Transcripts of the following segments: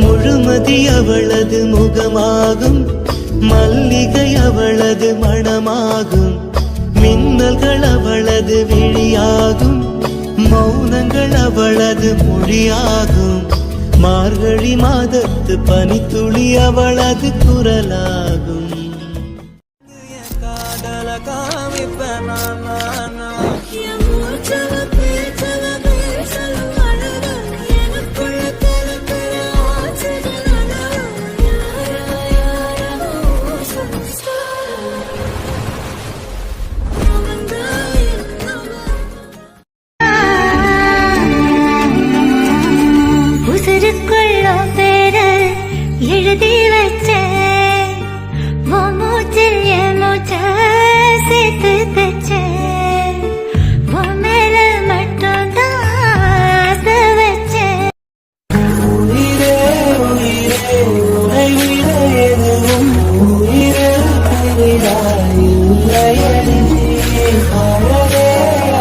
முழுமதி அவளது முகமாகும், மல்லிகை அவளது மணமாகும், மின்னல்கள் அவளது விழியாகும், மௌனங்கள் அவளது மொழியாகும், மார்கழி மாதத்து பனித்துளி அவளது குரலாகும். காதல காமிப்ப எழுதி வச்ச மூச்சில் என் மூச்ச சேர்த்து தச்ச மேல மட்டும் தான் வச்ச. உயிரே உயிரே உனை விட எதுவும் உயிரே இல்லை, அழகே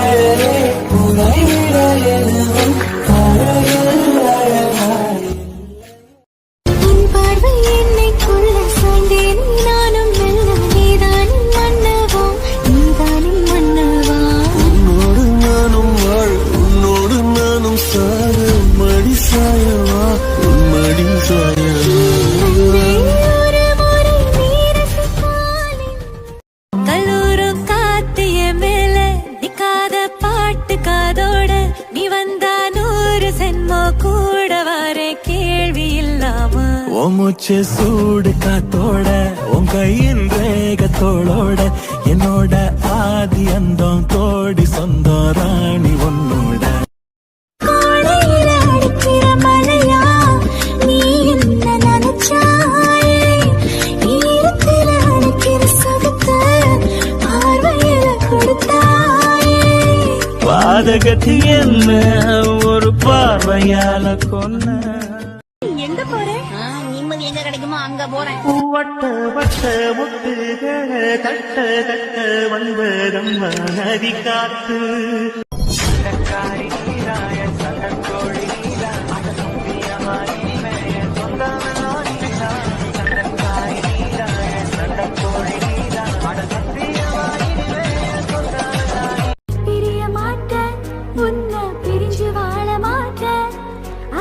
அழகே உனை விட எதுவும் மூச்சு சூடு காத்தோட உன் கையின் வேகத்தோளோட என்னோட ஆதி அந்தம் தோடி சொந்தம் ராணி உன்னோட. மழையா நீ என்ன நினைச்சாயே, ஈரத்தில் அடிக்கிற சொகத்த பார்வையில கொடுத்தாயே. பாதகத்தி என்ன ஒரு பார்வையால கொன்ன. எங்க போறேன்? நிம்மதி எங்க கிடைக்குமோ அங்க போறேன். வட்ட வட்ட முட்டுகளை தட்ட தட்ட வந்ததம்மா நதி காத்து. பிரிய மாட்டேன் உன்னை பிரிஞ்சு வாழ மாட்டேன்,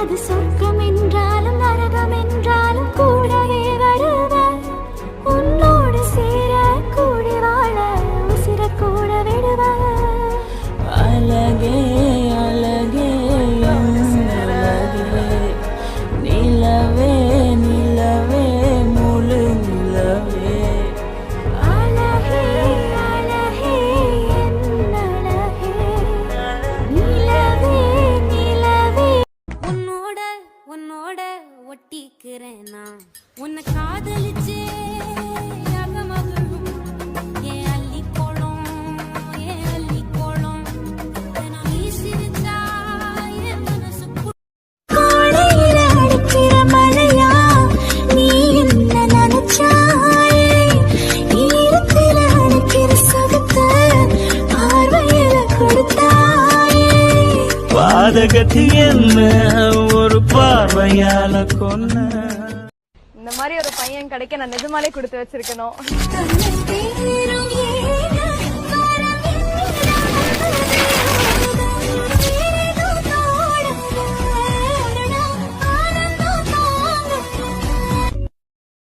அது சொர்க்கம் என்றாலும் நரகம் என்றாலும் கூடவே வருவேன். உன்னோடு சேர கூடி வாழ உசிர கூட விடுவேன். அழகே அழகே அழகே நிலவே நிலவே முழு நிலவே. அழகே அழகே என் அழகே நிலவே நிலவே. உன்னோட உன்னோட ஒட்டிக்கிறேன் நான், உன்னை காதலிச்சே அகமகளும் ஏன் அள்ளி கோலம் ஏன் அள்ளி கோலம் நீ சிரிச்சா என் மனசு. கோடையில அடிக்கிற மழையா நீ என்ன நினைச்சாயே, ஈரத்தில் அடிக்கிற சொகத்த பார்வையில கொடுத்தாயே. பாதகத்தி என்ன ஒரு பார்வையால கொன்ன. இந்த மாதிரி ஒரு பையன் கிடைக்க நான் நிஜமாலே கொடுத்து வச்சிருக்கணும்.